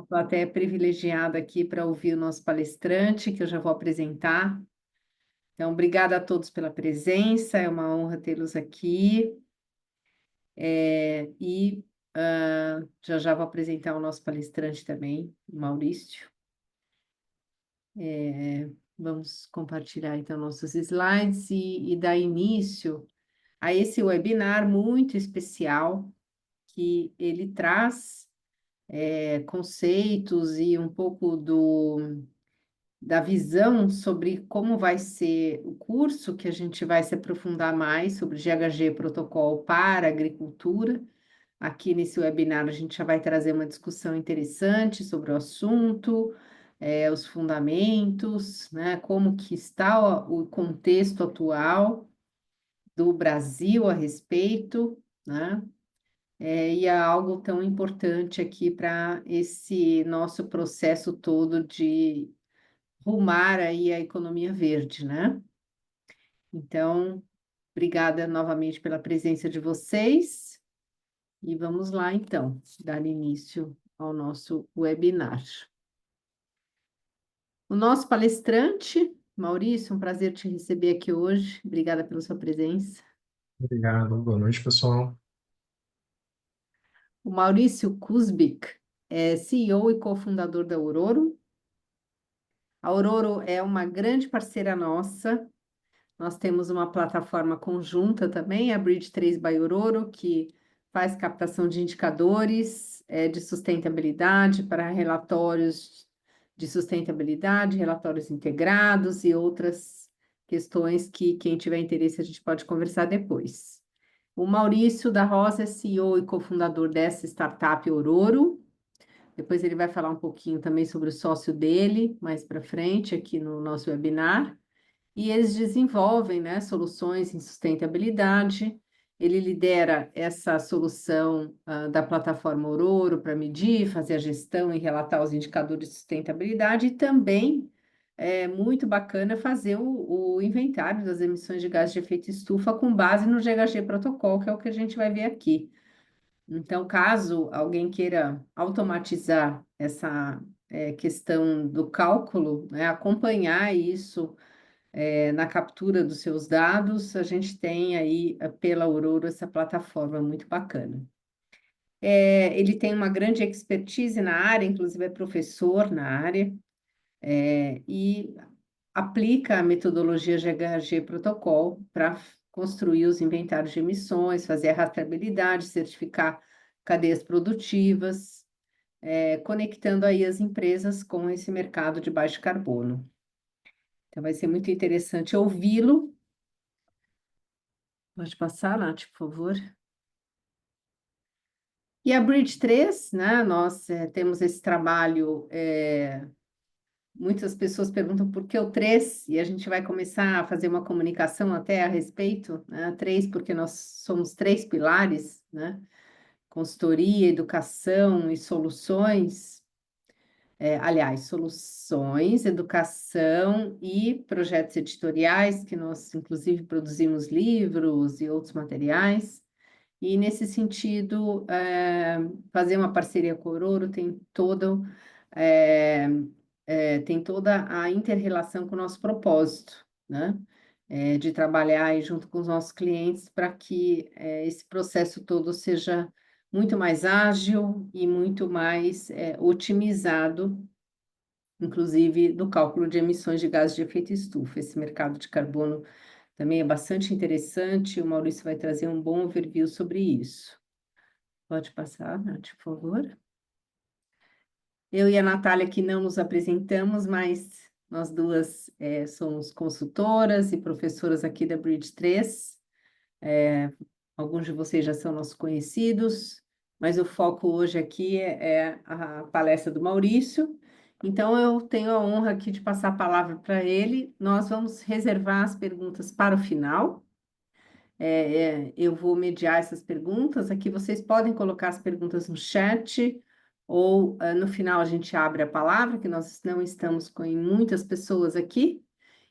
plateia privilegiada aqui para ouvir o nosso palestrante, que eu já vou apresentar. Então, obrigada a todos pela presença, é uma honra tê-los aqui. Já já vou apresentar o nosso palestrante também, Maurício. Vamos compartilhar então nossos slides e dar início a esse webinar muito especial, que ele traz conceitos e um pouco da visão sobre como vai ser o curso, que a gente vai se aprofundar mais sobre GHG Protocolo para Agricultura. Aqui nesse webinar a gente já vai trazer uma discussão interessante sobre o assunto, os fundamentos, né, como que está o contexto atual do Brasil a respeito, né? E é algo tão importante aqui para esse nosso processo todo de rumar aí a economia verde, né? Então, obrigada novamente pela presença de vocês e vamos lá então, dar início ao nosso webinar. O nosso palestrante, Maurício, um prazer te receber aqui hoje. Obrigada pela sua presença. Obrigado, boa noite, pessoal. O Maurício Kuzbik é CEO e cofundador da Auroro. A Auroro é uma grande parceira nossa. Nós temos uma plataforma conjunta também, a Bridge 3 by Auroro, que faz captação de indicadores de sustentabilidade para relatórios de sustentabilidade, relatórios integrados e outras questões que quem tiver interesse a gente pode conversar depois. O Maurício da Rosa é CEO e cofundador dessa startup Auroro. Depois ele vai falar um pouquinho também sobre o sócio dele, mais para frente, aqui no nosso webinar. E eles desenvolvem, né, soluções em sustentabilidade. Ele lidera essa solução da plataforma Auroro para medir, fazer a gestão e relatar os indicadores de sustentabilidade. E também é muito bacana fazer o inventário das emissões de gases de efeito estufa com base no GHG Protocol, que é o que a gente vai ver aqui. Então, caso alguém queira automatizar essa questão do cálculo, né, acompanhar isso na captura dos seus dados, a gente tem aí pela Auroro essa plataforma muito bacana. Ele tem uma grande expertise na área, inclusive é professor na área, e aplica a metodologia GHG Protocol para construir os inventários de emissões, fazer a rastreabilidade, certificar cadeias produtivas, conectando aí as empresas com esse mercado de baixo carbono. Então, vai ser muito interessante ouvi-lo. Pode passar, Nath, por favor. E a Bridge 3, né? Nós temos esse trabalho. Muitas pessoas perguntam por que o 3, e a gente vai começar a fazer uma comunicação até a respeito, né? 3, porque nós somos 3 pilares, né? Consultoria, educação e soluções. Aliás, soluções, educação e projetos editoriais, que nós, inclusive, produzimos livros e outros materiais. E, nesse sentido, fazer uma parceria com o Auroro é, tem toda a inter-relação com o nosso propósito, né? De trabalhar aí junto com os nossos clientes para que esse processo todo seja muito mais ágil e muito mais otimizado, inclusive no cálculo de emissões de gases de efeito estufa. Esse mercado de carbono também é bastante interessante, o Maurício vai trazer um bom overview sobre isso. Pode passar, Nath, por favor. Eu e a Natália que não nos apresentamos, mas nós duas somos consultoras e professoras aqui da Bridge 3. Alguns de vocês já são nossos conhecidos, mas o foco hoje aqui é a palestra do Maurício. Então, eu tenho a honra aqui de passar a palavra para ele. Nós vamos reservar as perguntas para o final. Eu vou mediar essas perguntas. Aqui vocês podem colocar as perguntas no chat, ou no final a gente abre a palavra, que nós não estamos com muitas pessoas aqui.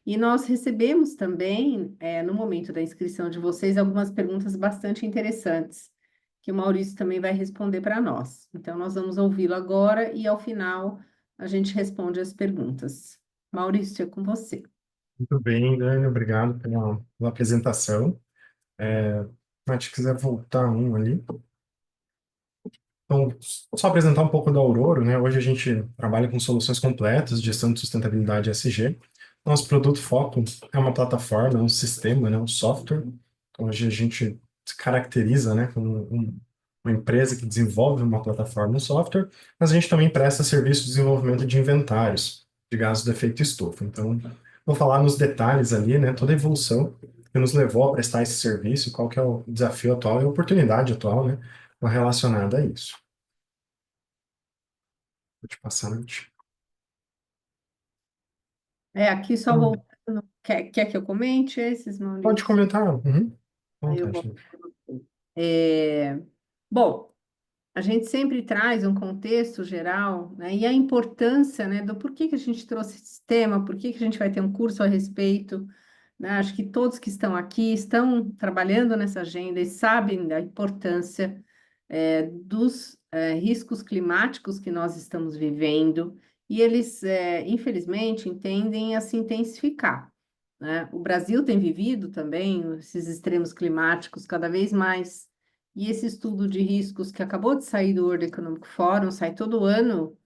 E nós recebemos também, no momento da inscrição de vocês, algumas perguntas bastante interessantes, que o Maurício também vai responder para nós. Então, nós vamos ouvi-lo agora e, ao final, a gente responde as perguntas. Maurício, é com você. Muito bem, Dani, obrigado pela apresentação. Nath, se quiser voltar um ali. Então, só apresentar um pouco da Aurora, né? Hoje a gente trabalha com soluções completas de gestão de sustentabilidade ESG. Nosso produto foco é uma plataforma, um sistema, né? Um software. Então, hoje a gente se caracteriza, né? Como uma empresa que desenvolve uma plataforma, um software, mas a gente também presta serviço de desenvolvimento de inventários de gases do efeito estufa. Então, vou falar nos detalhes ali, né? Toda a evolução que nos levou a prestar esse serviço, qual que é o desafio atual e a oportunidade atual, né? Relacionada a isso. Vou te passar, Nath. Aqui só Então, voltando. Quer que eu comente esses, pode Maurício? comentar. Uhum. À Aí eu vontade, vou. né? É, Bom, a gente sempre traz um contexto geral, né, e a importância, né, do porquê que a gente trouxe esse tema, por que que a gente vai ter um curso a respeito, né? Acho que todos que estão aqui estão trabalhando nessa agenda e sabem da importância dos riscos climáticos que nós estamos vivendo, e eles, infelizmente, tendem a se intensificar, né? O Brasil tem vivido também esses extremos climáticos cada vez mais. E esse estudo de riscos que acabou de sair do World Economic Forum, sai todo ano,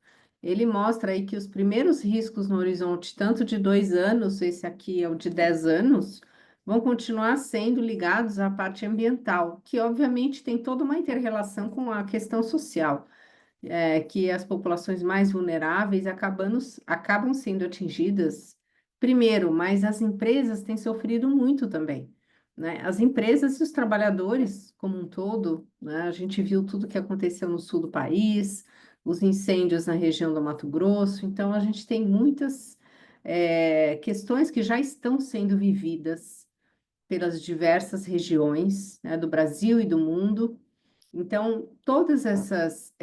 ele mostra aí que os primeiros riscos no horizonte, tanto de 2 anos, esse aqui é o de 10 anos, vão continuar sendo ligados à parte ambiental, que obviamente tem toda uma inter-relação com a questão social, que as populações mais vulneráveis acabam sendo atingidas primeiro, mas as empresas têm sofrido muito também, né? As empresas e os trabalhadores como um todo, né? A gente viu tudo que aconteceu no sul do país, os incêndios na região do Mato Grosso, então a gente tem muitas questões que já estão sendo vividas pelas diversas regiões, né, do Brasil e do mundo. Então, todas essas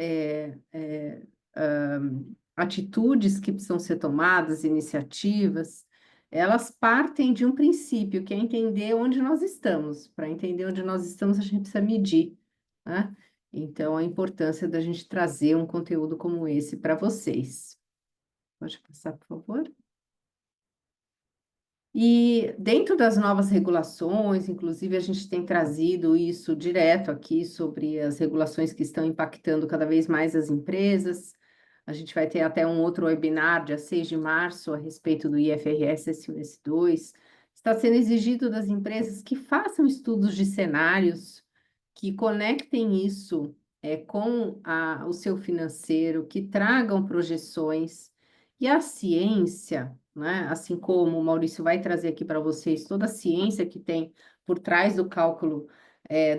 atitudes que precisam ser tomadas, iniciativas, elas partem de um princípio, que é entender onde nós estamos. Para entender onde nós estamos, a gente precisa medir, né? Então, a importância da gente trazer um conteúdo como esse para vocês. Pode passar, por favor? E dentro das novas regulações, inclusive a gente tem trazido isso direto aqui sobre as regulações que estão impactando cada vez mais as empresas. A gente vai ter até um outro webinar, dia 6 de março, a respeito do IFRS S1 e S2. Está sendo exigido das empresas que façam estudos de cenários, que conectem isso com o seu financeiro, que tragam projeções. E a ciência, né? Assim como o Maurício vai trazer aqui para vocês toda a ciência que tem por trás do cálculo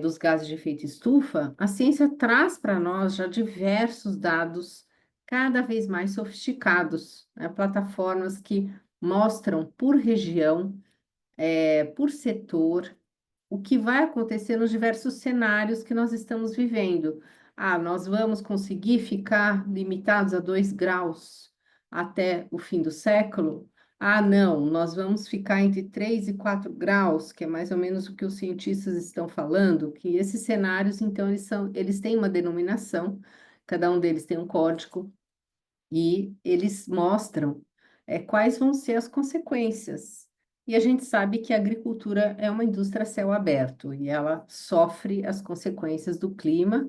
dos gases de efeito estufa, a ciência traz para nós já diversos dados cada vez mais sofisticados, né? Plataformas que mostram por região, por setor, o que vai acontecer nos diversos cenários que nós estamos vivendo. Ah, nós vamos conseguir ficar limitados a 2 graus até o fim do século? Ah, não, nós vamos ficar entre 3 e 4 graus, que é mais ou menos o que os cientistas estão falando, que esses cenários, então, eles têm uma denominação, cada um deles tem um código, e eles mostram quais vão ser as consequências. E a gente sabe que a agricultura é uma indústria a céu aberto e ela sofre as consequências do clima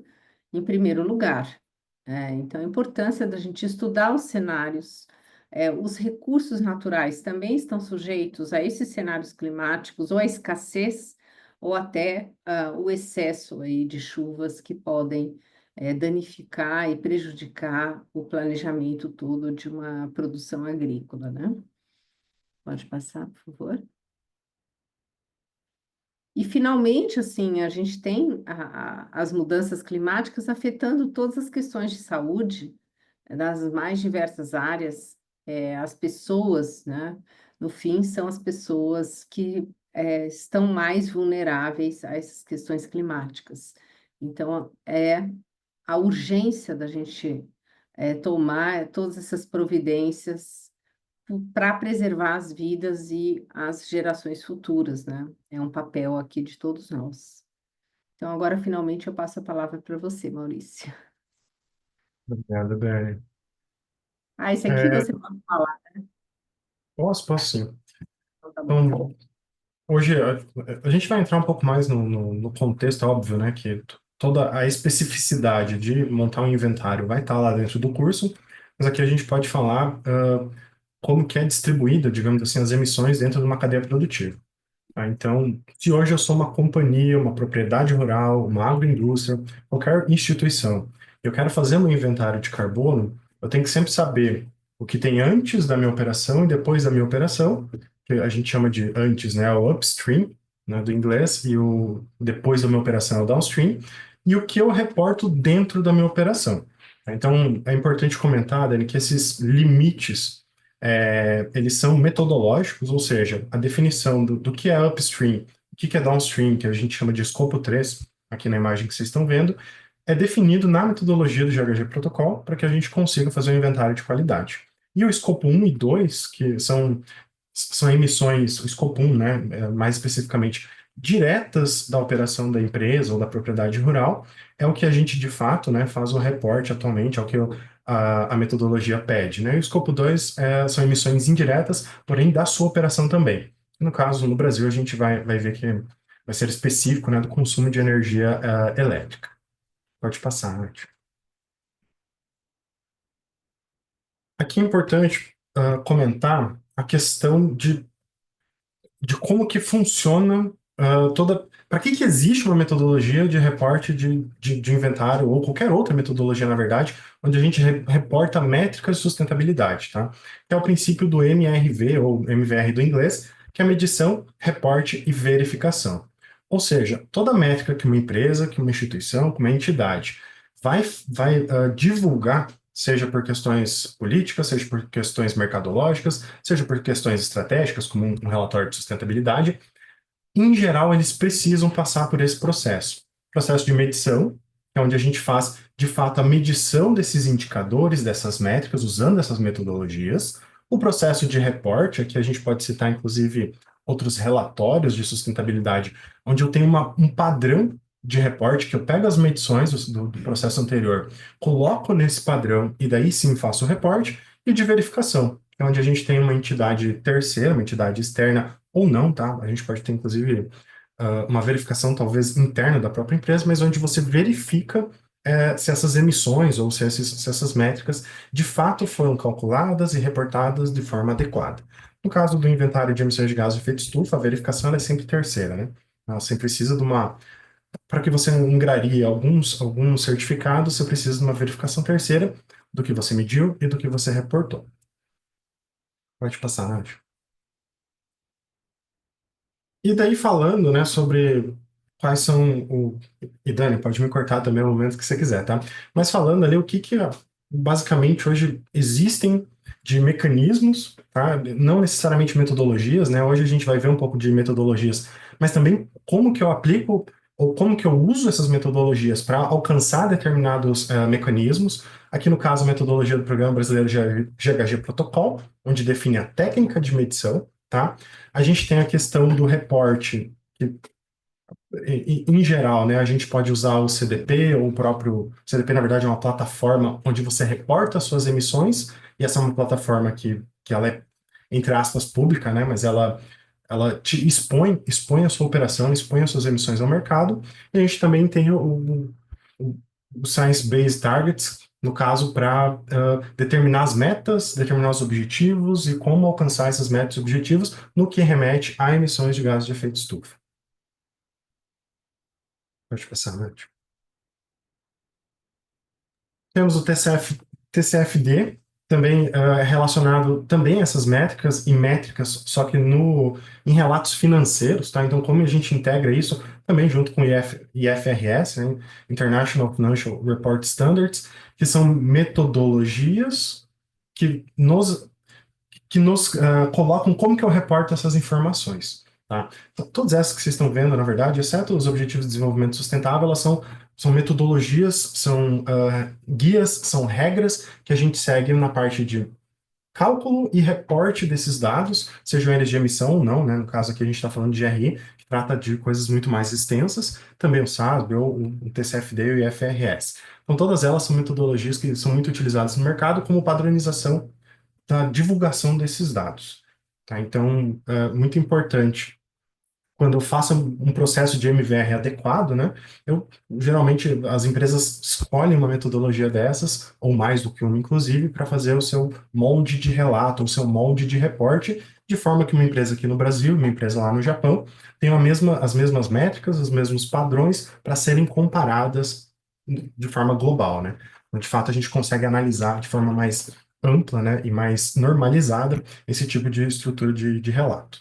em primeiro lugar. Então, a importância da gente estudar os cenários, os recursos naturais também estão sujeitos a esses cenários climáticos, ou a escassez, ou até o excesso aí de chuvas que podem danificar e prejudicar o planejamento todo de uma produção agrícola, né? Pode passar, por favor. E, finalmente, assim, a gente tem as mudanças climáticas afetando todas as questões de saúde, das mais diversas áreas. As pessoas, né? No fim, são as pessoas que estão mais vulneráveis a essas questões climáticas. Então, a urgência da gente tomar todas essas providências para preservar as vidas e as gerações futuras, né? É um papel aqui de todos nós. Então, agora, finalmente, eu passo a palavra para você, Maurício. Obrigado, Dani. Ah, esse aqui É, você pode falar. posso sim. Então, tá bom. Então, hoje a gente vai entrar um pouco mais no contexto, óbvio, né? Que toda a especificidade de montar um inventário vai estar lá dentro do curso, mas aqui a gente pode falar como que é distribuída, digamos assim, as emissões dentro de uma cadeia produtiva. Tá? Então, se hoje eu sou uma companhia, uma propriedade rural, uma agroindústria, qualquer instituição, eu quero fazer um inventário de carbono, eu tenho que sempre saber o que tem antes da minha operação e depois da minha operação, que a gente chama de antes, né, o upstream, né, do inglês, e o depois da minha operação é o downstream, e o que eu reporto dentro da minha operação. Então, é importante comentar, Dani, que esses limites eles são metodológicos, ou seja, a definição do que é upstream, o que é downstream, que a gente chama de escopo 3 aqui na imagem que vocês estão vendo, é definido na metodologia do GHG Protocol para que a gente consiga fazer um inventário de qualidade. E o escopo 1 e 2, que são emissões, o escopo 1, né, mais especificamente, diretas da operação da empresa ou da propriedade rural, é o que a gente, de fato, né, faz o reporte atualmente, é o que a metodologia pede. Né? E o escopo 2 são emissões indiretas, porém da sua operação também. No caso, no Brasil, a gente vai ver que vai ser específico, né, do consumo de energia elétrica. Pode passar, Nath. Aqui é importante comentar a questão de como que funciona toda. Para que existe uma metodologia de reporte de inventário, ou qualquer outra metodologia, na verdade, onde a gente reporta métricas de sustentabilidade, tá? Que é o princípio do MRV, ou MVR do inglês, que é medição, reporte e verificação. Ou seja, toda métrica que uma empresa, que uma instituição, que uma entidade vai divulgar, seja por questões políticas, seja por questões mercadológicas, seja por questões estratégicas, como um relatório de sustentabilidade, em geral, eles precisam passar por esse processo. Processo de medição, que é onde a gente faz, de fato, a medição desses indicadores, dessas métricas, usando essas metodologias. O processo de reporte, aqui a gente pode citar, inclusive, outros relatórios de sustentabilidade, onde eu tenho um padrão de reporte, que eu pego as medições do processo anterior, coloco nesse padrão e daí sim faço o reporte, e de verificação, que é onde a gente tem uma entidade terceira, uma entidade externa ou não, tá? A gente pode ter, inclusive, uma verificação talvez interna da própria empresa, mas onde você verifica se essas emissões ou se essas métricas de fato foram calculadas e reportadas de forma adequada. No caso do inventário de emissões de gases de efeito estufa, a verificação ela é sempre terceira, né? Ela sempre precisa de uma. Para que você engrarie alguns certificados, você precisa de uma verificação terceira do que você mediu e do que você reportou. Pode passar, Nádio. E daí falando, né, sobre quais são o... E Dani, pode me cortar também no momento que você quiser, tá? Mas falando ali o que basicamente hoje existem de mecanismos, tá? Não necessariamente metodologias, né? Hoje a gente vai ver um pouco de metodologias, mas também como que eu aplico ou como que eu uso essas metodologias para alcançar determinados mecanismos. Aqui no caso, a metodologia do Programa Brasileiro de GHG Protocol, onde define a técnica de medição, tá? A gente tem a questão do reporte, que, em geral, né, a gente pode usar o CDP, ou o próprio. O CDP, na verdade, é uma plataforma onde você reporta as suas emissões, e essa é uma plataforma que ela é, entre aspas, pública, né, mas ela te expõe a sua operação, expõe as suas emissões ao mercado, e a gente também tem o Science-Based Targets, no caso, para determinar as metas, determinar os objetivos e como alcançar essas metas e objetivos no que remete a emissões de gases de efeito estufa. Pode passar, Nath. Temos o TCFD, também relacionado também a essas métricas e métricas, só que em relatos financeiros, tá? Então, como a gente integra isso também junto com o IFRS, né? International Financial Report Standards, que são metodologias que nos colocam como que eu reporto essas informações. Tá? Então, todas essas que vocês estão vendo, na verdade, exceto os Objetivos de Desenvolvimento Sustentável, elas são metodologias, são guias, são regras que a gente segue na parte de cálculo e reporte desses dados, sejam eles de emissão ou não, né? No caso aqui a gente está falando de GRI, que trata de coisas muito mais extensas, também o SASB, ou o TCFD e o IFRS. Então, todas elas são metodologias que são muito utilizadas no mercado como padronização da divulgação desses dados. Tá? Então, é muito importante quando eu faço um processo de MVR adequado, né, eu geralmente as empresas escolhem uma metodologia dessas, ou mais do que uma, inclusive, para fazer o seu molde de relato, o seu molde de reporte, de forma que uma empresa aqui no Brasil, uma empresa lá no Japão, tenham as mesmas métricas, os mesmos padrões para serem comparadas de forma global, né? Então, de fato, a gente consegue analisar de forma mais ampla, né, e mais normalizada esse tipo de estrutura de relato.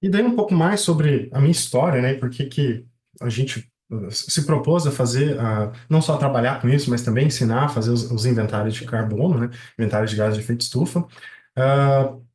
E daí um pouco mais sobre a minha história, né? Por que que a gente se propôs a fazer, não só trabalhar com isso, mas também ensinar a fazer os inventários de carbono, né? Inventários de gases de efeito estufa.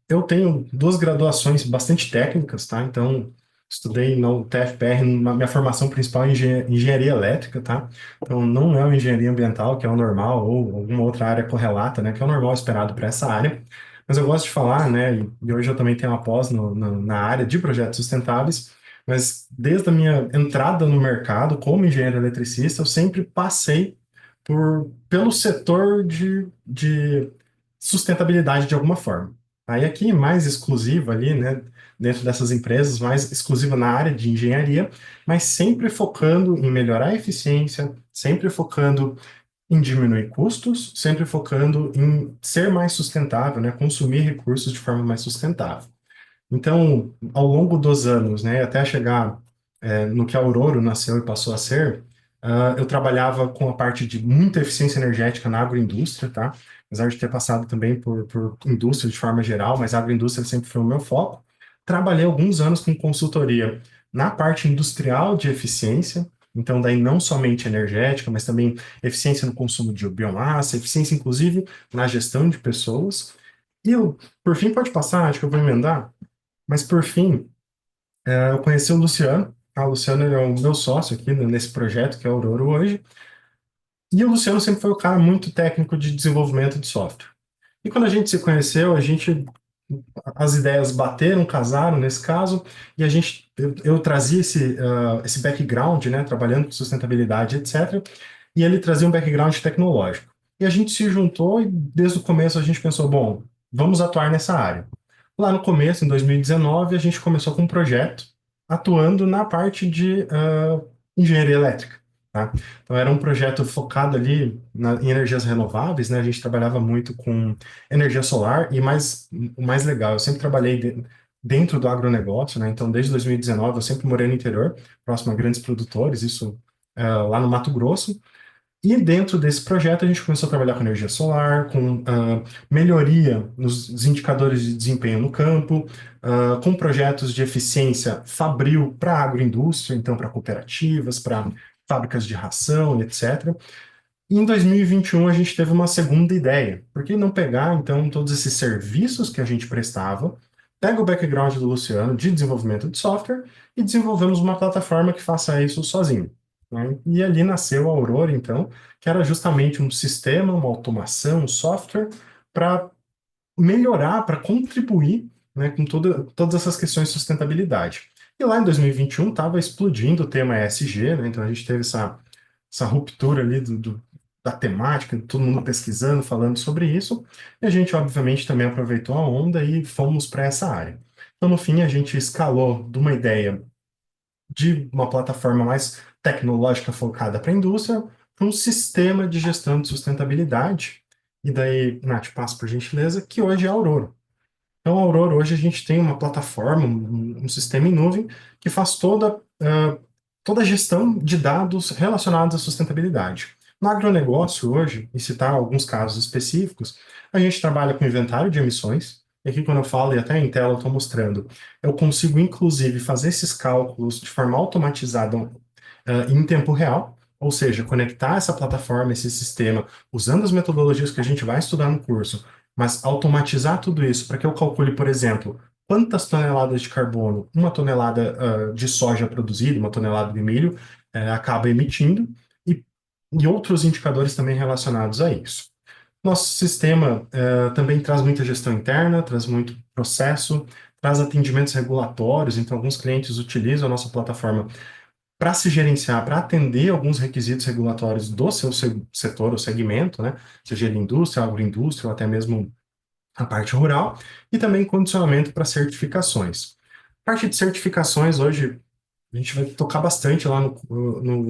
Eu tenho duas graduações bastante técnicas, tá? Então, estudei no TFPR, minha formação principal é engenharia elétrica, tá? Então, não é uma engenharia ambiental, que é o normal, ou alguma outra área correlata, né? Que é o normal esperado para essa área. Mas eu gosto de falar, né? E hoje eu também tenho uma pós na área de projetos sustentáveis, mas desde a minha entrada no mercado como engenheiro eletricista, eu sempre passei pelo setor de sustentabilidade de alguma forma. Aí aqui, mais exclusiva ali, né, dentro dessas empresas, mais exclusiva na área de engenharia, mas sempre focando em melhorar a eficiência, sempre focando em diminuir custos, sempre focando em ser mais sustentável, né, consumir recursos de forma mais sustentável. Então, ao longo dos anos, né, até chegar no que a Aurora nasceu e passou a ser, eu trabalhava com a parte de muita eficiência energética na agroindústria, tá? Apesar de ter passado também por indústria de forma geral, mas a agroindústria sempre foi o meu foco. Trabalhei alguns anos com consultoria na parte industrial de eficiência, então daí não somente energética, mas também eficiência no consumo de biomassa, eficiência inclusive na gestão de pessoas. E eu, por fim, pode passar, acho que eu vou emendar. Mas por fim, eu conheci o Luciano. O Luciano ele é o meu sócio aqui nesse projeto, que é o Aurora hoje. E o Luciano sempre foi um cara muito técnico de desenvolvimento de software. E quando a gente se conheceu, as ideias bateram, casaram nesse caso, e eu trazia esse background, né, trabalhando com sustentabilidade, etc. E ele trazia um background tecnológico. E a gente se juntou e desde o começo a gente pensou, bom, vamos atuar nessa área. Lá no começo, em 2019, a gente começou com um projeto atuando na parte de engenharia elétrica. Tá? Então, era um projeto focado ali em energias renováveis, né? A gente trabalhava muito com energia solar e o mais legal, eu sempre trabalhei dentro do agronegócio, né? Então, desde 2019, eu sempre morei no interior, próximo a grandes produtores, isso lá no Mato Grosso. E dentro desse projeto, a gente começou a trabalhar com energia solar, com melhoria nos indicadores de desempenho no campo, com projetos de eficiência fabril para a agroindústria, então para cooperativas, para fábricas de ração, etc. E em 2021 a gente teve uma segunda ideia. Por que não pegar, então, todos esses serviços que a gente prestava, pega o background do Luciano de desenvolvimento de software e desenvolvemos uma plataforma que faça isso sozinho, né? E ali nasceu a Aurora, então, que era justamente um sistema, uma automação, um software para melhorar, para contribuir, né, com todas essas questões de sustentabilidade. E lá em 2021 estava explodindo o tema ESG, né? Então a gente teve essa ruptura ali da temática, todo mundo pesquisando, falando sobre isso, e a gente, obviamente, também aproveitou a onda e fomos para essa área. Então, no fim, a gente escalou de uma ideia de uma plataforma mais tecnológica focada para a indústria, para um sistema de gestão de sustentabilidade. E daí, Nath, passo por gentileza, que hoje é a Aurora. Então, a Aurora, hoje a gente tem uma plataforma, um sistema em nuvem que faz toda a gestão de dados relacionados à sustentabilidade. No agronegócio, hoje, e citar alguns casos específicos, a gente trabalha com inventário de emissões. E aqui, quando eu falo, e até em tela eu estou mostrando, eu consigo, inclusive, fazer esses cálculos de forma automatizada, em tempo real, ou seja, conectar essa plataforma, esse sistema, usando as metodologias que a gente vai estudar no curso, mas automatizar tudo isso para que eu calcule, por exemplo, quantas toneladas de carbono uma tonelada de soja produzida, uma tonelada de milho acaba emitindo, e, e outros indicadores também relacionados a isso. Nosso sistema também traz muita gestão interna, traz muito processo, traz atendimentos regulatórios, então alguns clientes utilizam a nossa plataforma para se gerenciar, para atender alguns requisitos regulatórios do seu setor ou segmento, né? Seja ele indústria, agroindústria ou até mesmo a parte rural, e também condicionamento para certificações. A parte de certificações, hoje, a gente vai tocar bastante lá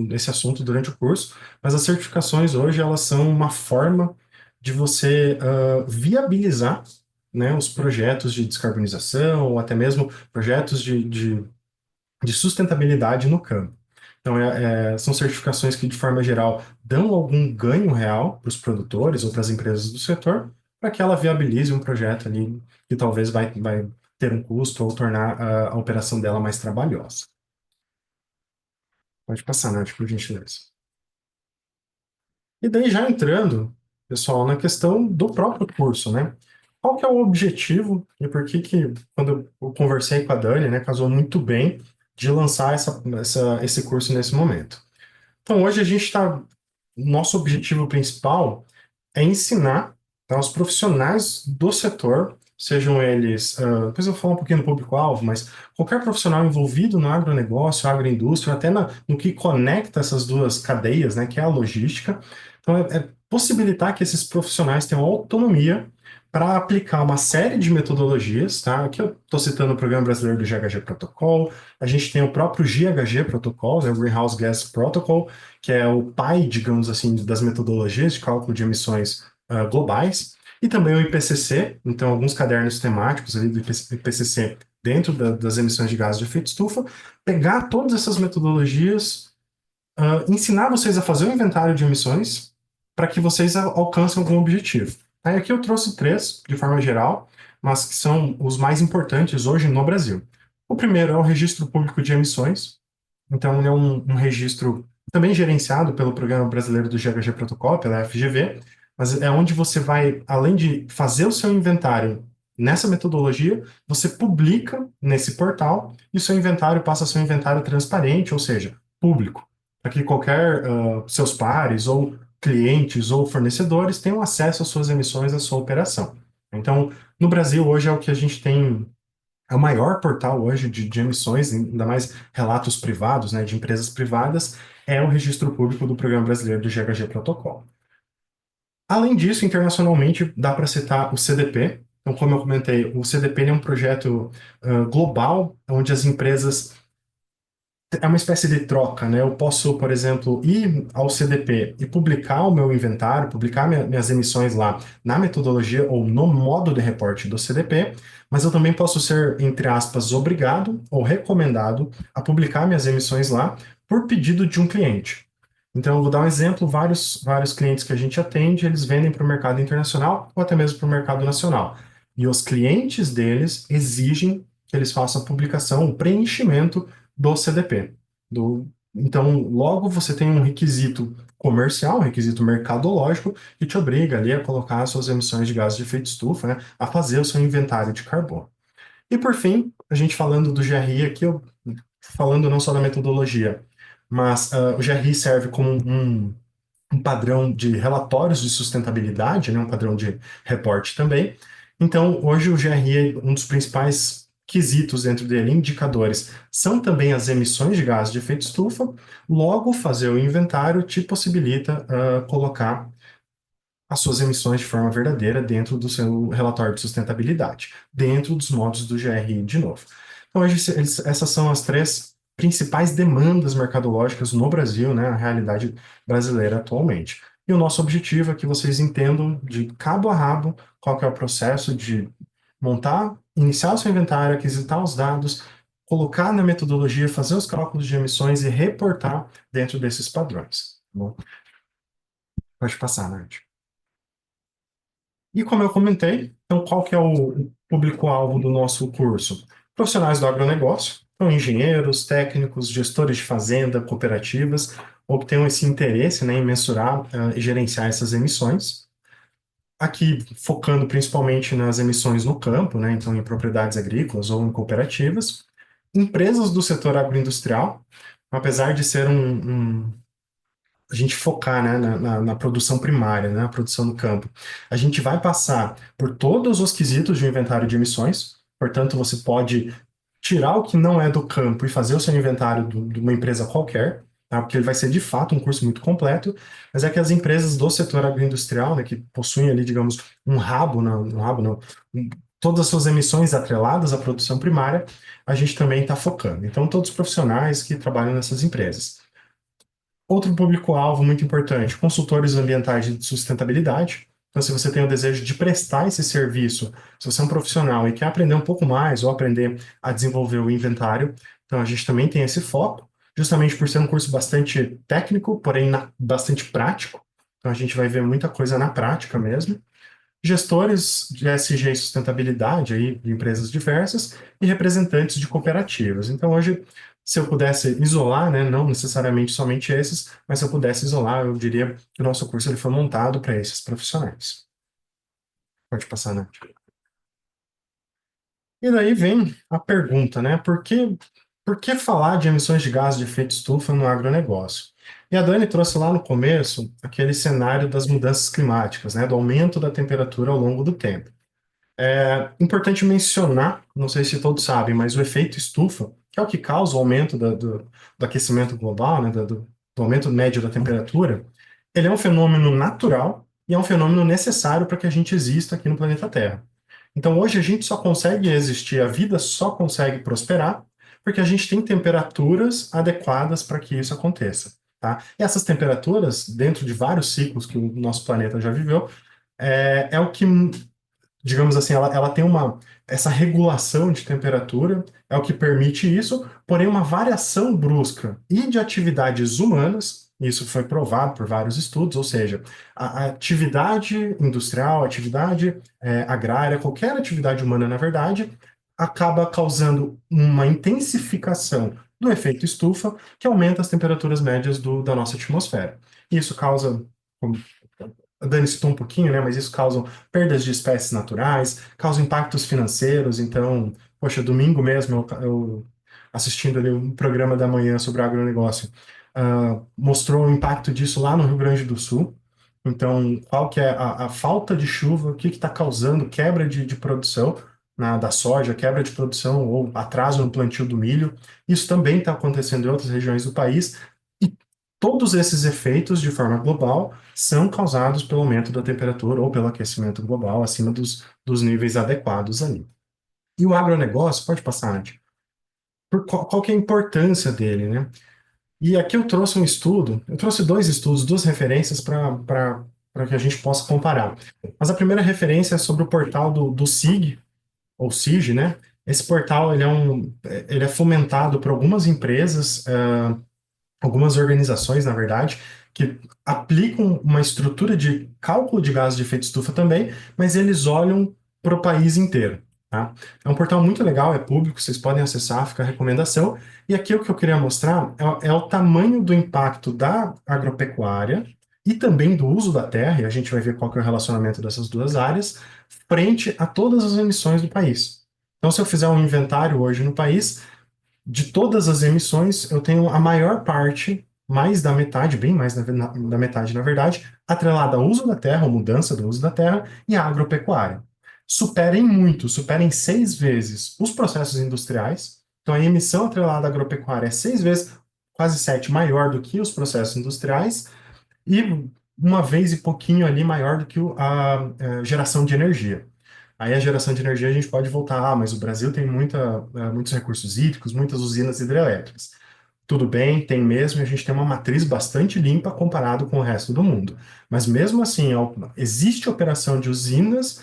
nesse assunto durante o curso, mas as certificações hoje, elas são uma forma de você viabilizar, né, os projetos de descarbonização, ou até mesmo projetos de sustentabilidade no campo. Então, são certificações que, de forma geral, dão algum ganho real para os produtores ou para as empresas do setor, para que ela viabilize um projeto ali que talvez vai ter um custo ou tornar a operação dela mais trabalhosa. Pode passar, Nath, por gentileza. E daí, já entrando, pessoal, na questão do próprio curso, né? Qual que é o objetivo e por que que, quando eu conversei com a Dani, né, casou muito bem de lançar esse curso nesse momento. Então, hoje a gente está. Nosso objetivo principal é ensinar, tá, os profissionais do setor, sejam eles, depois eu vou falar um pouquinho do público-alvo, mas qualquer profissional envolvido no agronegócio, agroindústria, até no que conecta essas duas cadeias, né, que é a logística. Então, é possibilitar que esses profissionais tenham autonomia para aplicar uma série de metodologias, tá? Aqui eu estou citando o Programa Brasileiro do GHG Protocol, a gente tem o próprio GHG Protocol, né, o Greenhouse Gas Protocol, que é o pai, digamos assim, das metodologias de cálculo de emissões globais, e também o IPCC, então alguns cadernos temáticos ali do IPCC dentro das emissões de gases de efeito estufa, pegar todas essas metodologias, ensinar vocês a fazer um inventário de emissões para que vocês alcancem algum objetivo. Aí aqui eu trouxe três, de forma geral, mas que são os mais importantes hoje no Brasil. O primeiro é o Registro Público de Emissões, então ele é um registro também gerenciado pelo Programa Brasileiro do GHG Protocol, pela FGV, mas é onde você vai, além de fazer o seu inventário nessa metodologia, você publica nesse portal e o seu inventário passa a ser um inventário transparente, ou seja, público, para que qualquer seus pares ou clientes ou fornecedores tenham acesso às suas emissões, à sua operação. Então, no Brasil, hoje é o que a gente tem, é o maior portal hoje de emissões, ainda mais relatos privados, né, de empresas privadas, é o registro público do Programa Brasileiro do GHG Protocol. Além disso, internacionalmente, dá para citar o CDP. Então, como eu comentei, o CDP é um projeto global, onde as empresas é uma espécie de troca, né? Eu posso, por exemplo, ir ao CDP e publicar o meu inventário, publicar minhas emissões lá na metodologia ou no modo de reporte do CDP, mas eu também posso ser, entre aspas, obrigado ou recomendado a publicar minhas emissões lá por pedido de um cliente. Então, eu vou dar um exemplo: vários clientes que a gente atende, eles vendem para o mercado internacional ou até mesmo para o mercado nacional. E os clientes deles exigem que eles façam a publicação, o preenchimento do CDP. Então, logo você tem um requisito comercial, um requisito mercadológico, que te obriga ali a colocar as suas emissões de gases de efeito estufa, né, a fazer o seu inventário de carbono. E por fim, a gente falando do GRI aqui, falando não só da metodologia, mas o GRI serve como um padrão de relatórios de sustentabilidade, né, um padrão de reporte também. Então, hoje o GRI, um dos principais quesitos dentro dele, indicadores, são também as emissões de gases de efeito estufa. Logo, fazer o inventário te possibilita colocar as suas emissões de forma verdadeira dentro do seu relatório de sustentabilidade, dentro dos modos do GRI de novo. Então, hoje, essas são as três principais demandas mercadológicas no Brasil, né, a realidade brasileira atualmente. E o nosso objetivo é que vocês entendam de cabo a rabo qual que é o processo de montar, iniciar o seu inventário, aquisitar os dados, colocar na metodologia, fazer os cálculos de emissões e reportar dentro desses padrões. Tá bom? Pode passar, Nath. E como eu comentei, então qual que é o público-alvo do nosso curso? Profissionais do agronegócio, então engenheiros, técnicos, gestores de fazenda, cooperativas, ou que tenham esse interesse, né, em mensurar e gerenciar essas emissões. Aqui focando principalmente nas emissões no campo, né, então em propriedades agrícolas ou em cooperativas. Empresas do setor agroindustrial, apesar de ser a gente focar, né, na produção primária, né, na produção no campo. A gente vai passar por todos os quesitos de inventário de emissões, portanto, você pode tirar o que não é do campo e fazer o seu inventário de uma empresa qualquer, tá? Porque ele vai ser de fato um curso muito completo, mas é que as empresas do setor agroindustrial, né, que possuem ali, digamos, um rabo não, todas as suas emissões atreladas à produção primária, a gente também está focando. Então, todos os profissionais que trabalham nessas empresas. Outro público-alvo muito importante, consultores ambientais de sustentabilidade. Então, se você tem o desejo de prestar esse serviço, se você é um profissional e quer aprender um pouco mais ou aprender a desenvolver o inventário, então a gente também tem esse foco, justamente por ser um curso bastante técnico, porém bastante prático. Então, a gente vai ver muita coisa na prática mesmo. Gestores de ESG e sustentabilidade aí, de empresas diversas e representantes de cooperativas. Então, hoje, se eu pudesse isolar, né, não necessariamente somente esses, mas se eu pudesse isolar, eu diria que o nosso curso ele foi montado para esses profissionais. Pode passar, né? E daí vem a pergunta, né? Por que falar de emissões de gases de efeito estufa no agronegócio? E a Dani trouxe lá no começo aquele cenário das mudanças climáticas, né? Do aumento da temperatura ao longo do tempo. É importante mencionar, não sei se todos sabem, mas o efeito estufa, que é o que causa o aumento do aquecimento global, né, do aumento médio da temperatura, ele é um fenômeno natural e é um fenômeno necessário para que a gente exista aqui no planeta Terra. Então, hoje a gente só consegue existir, a vida só consegue prosperar, porque a gente tem temperaturas adequadas para que isso aconteça. Tá? E essas temperaturas, dentro de vários ciclos que o nosso planeta já viveu, é o que digamos assim, ela tem essa regulação de temperatura, é o que permite isso, porém uma variação brusca e de atividades humanas, isso foi provado por vários estudos, ou seja, a atividade industrial, a atividade agrária, qualquer atividade humana, na verdade, acaba causando uma intensificação do efeito estufa, que aumenta as temperaturas médias da nossa atmosfera. Isso causa, como a Dani citou um pouquinho, né, mas isso causa perdas de espécies naturais, causa impactos financeiros. Então, poxa, domingo mesmo, eu assistindo ali um programa da manhã sobre agronegócio, mostrou o impacto disso lá no Rio Grande do Sul. Então, qual que é a falta de chuva, o que está causando quebra de produção da soja, quebra de produção ou atraso no plantio do milho. Isso também está acontecendo em outras regiões do país. E todos esses efeitos, de forma global, são causados pelo aumento da temperatura ou pelo aquecimento global acima dos níveis adequados ali. E o agronegócio, pode passar, Nath, qual que é a importância dele, né? E aqui eu trouxe um estudo, eu trouxe dois estudos, duas referências para que a gente possa comparar. Mas a primeira referência é sobre o portal do SIG, ou SIG, né? Esse portal ele é fomentado por algumas empresas, algumas organizações, na verdade, que aplicam uma estrutura de cálculo de gases de efeito estufa também, mas eles olham para o país inteiro. Tá? É um portal muito legal, é público, vocês podem acessar, fica a recomendação. E aqui o que eu queria mostrar é o tamanho do impacto da agropecuária e também do uso da terra, e a gente vai ver qual que é o relacionamento dessas duas áreas, frente a todas as emissões do país. Então, se eu fizer um inventário hoje no país, de todas as emissões, eu tenho a maior parte, mais da metade, bem mais da metade, na verdade, atrelada ao uso da terra, ou mudança do uso da terra, e à agropecuária. Superem 6 vezes os processos industriais. Então, a emissão atrelada à agropecuária é 6 vezes, quase 7, maior do que os processos industriais, e uma vez e pouquinho ali maior do que a geração de energia. Aí a geração de energia a gente pode voltar, mas o Brasil tem muitos recursos hídricos, muitas usinas hidrelétricas. Tudo bem, tem mesmo, e a gente tem uma matriz bastante limpa comparado com o resto do mundo. Mas mesmo assim, existe operação de usinas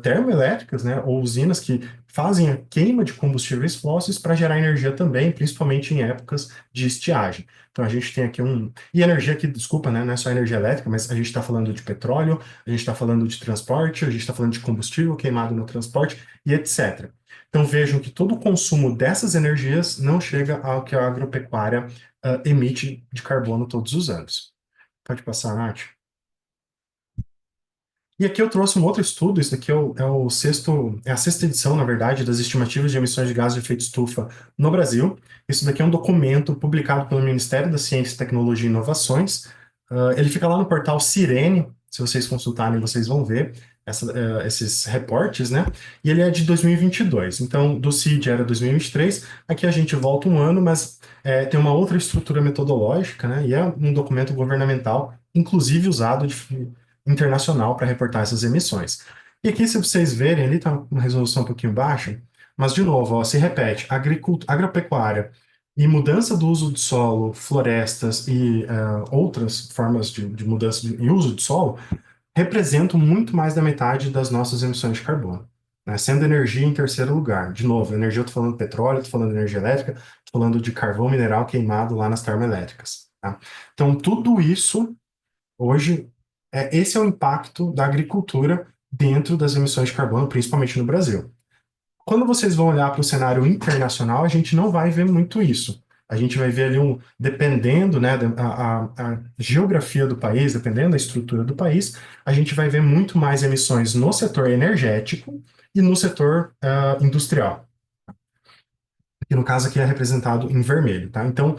termoelétricas, né, ou usinas que fazem a queima de combustíveis fósseis para gerar energia também, principalmente em épocas de estiagem. Então a gente tem aqui E energia aqui, desculpa, né, não é só energia elétrica, mas a gente está falando de petróleo, a gente está falando de transporte, a gente está falando de combustível queimado no transporte e etc. Então vejam que todo o consumo dessas energias não chega ao que a agropecuária emite de carbono todos os anos. Pode passar, Nath. E aqui eu trouxe um outro estudo, isso aqui é a sexta edição, na verdade, das estimativas de emissões de gases de efeito estufa no Brasil. Isso daqui é um documento publicado pelo Ministério da Ciência, Tecnologia e Inovações, Ele fica lá no portal Sirene, se vocês consultarem, vocês vão ver esses reportes, né? E ele é de 2022. Então, do CID era 2023, aqui a gente volta um ano, mas tem uma outra estrutura metodológica, né? E é um documento governamental, inclusive usado internacional para reportar essas emissões. E aqui, se vocês verem, ali está uma resolução um pouquinho baixa, mas, de novo, ó, se repete, agropecuária e mudança do uso de solo, florestas e outras formas de mudança e uso de solo representam muito mais da metade das nossas emissões de carbono, né? Sendo energia em terceiro lugar. De novo, energia, eu estou falando de petróleo, estou falando de energia elétrica, estou falando de carvão mineral queimado lá nas termoelétricas, tá? Então, tudo isso, hoje, esse é o impacto da agricultura dentro das emissões de carbono, principalmente no Brasil. Quando vocês vão olhar para o cenário internacional, a gente não vai ver muito isso. A gente vai ver ali dependendo, né, a geografia do país, dependendo da estrutura do país, a gente vai ver muito mais emissões no setor energético e no setor industrial. Que no caso aqui é representado em vermelho, tá? Então,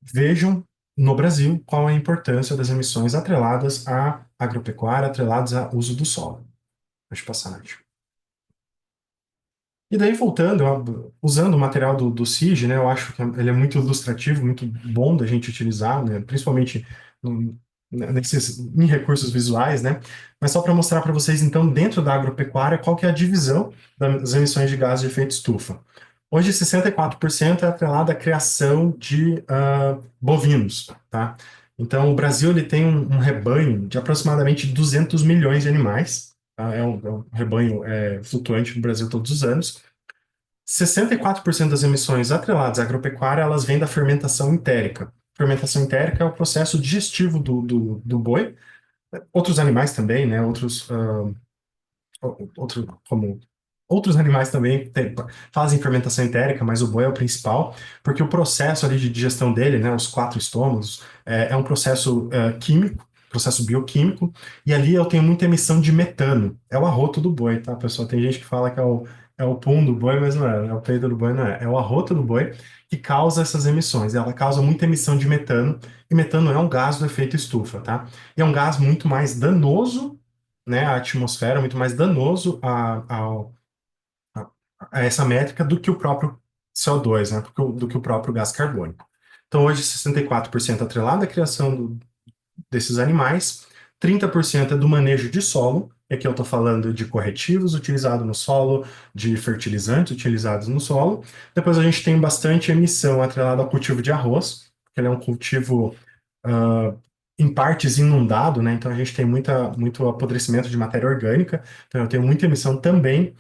vejam no Brasil qual a importância das emissões atreladas à agropecuária, atreladas ao uso do solo. Deixa eu passar, Nath. E daí, voltando, usando o material do CIG, né, eu acho que ele é muito ilustrativo, muito bom da gente utilizar, né, principalmente em recursos visuais, né, mas só para mostrar para vocês, então, dentro da agropecuária, qual que é a divisão das emissões de gases de efeito estufa. Hoje, 64% é atrelado à criação de bovinos, tá? Então, o Brasil ele tem um rebanho de aproximadamente 200 milhões de animais, tá? É um rebanho flutuante no Brasil todos os anos. 64% das emissões atreladas à agropecuária, elas vêm da fermentação entérica. Fermentação entérica é o processo digestivo do boi, outros animais também, né? Como outros animais também fazem fermentação entérica, mas o boi é o principal, porque o processo ali de digestão dele, né, os quatro estômagos, é um processo químico, processo bioquímico, e ali eu tenho muita emissão de metano. É o arroto do boi, tá, pessoal? Tem gente que fala que é o pum do boi, mas não é o peito do boi, não é. É o arroto do boi que causa essas emissões. Ela causa muita emissão de metano, e metano é um gás do efeito estufa, tá? E é um gás muito mais danoso, né, à atmosfera, muito mais danoso a essa métrica do que o próprio CO2, né, do que o próprio gás carbônico. Então, hoje, 64% atrelado à criação desses animais, 30% é do manejo de solo, e aqui eu estou falando de corretivos utilizados no solo, de fertilizantes utilizados no solo. Depois a gente tem bastante emissão atrelada ao cultivo de arroz, porque ele é um cultivo ah, em partes inundado, né? Então a gente tem muito apodrecimento de matéria orgânica, então eu tenho muita emissão também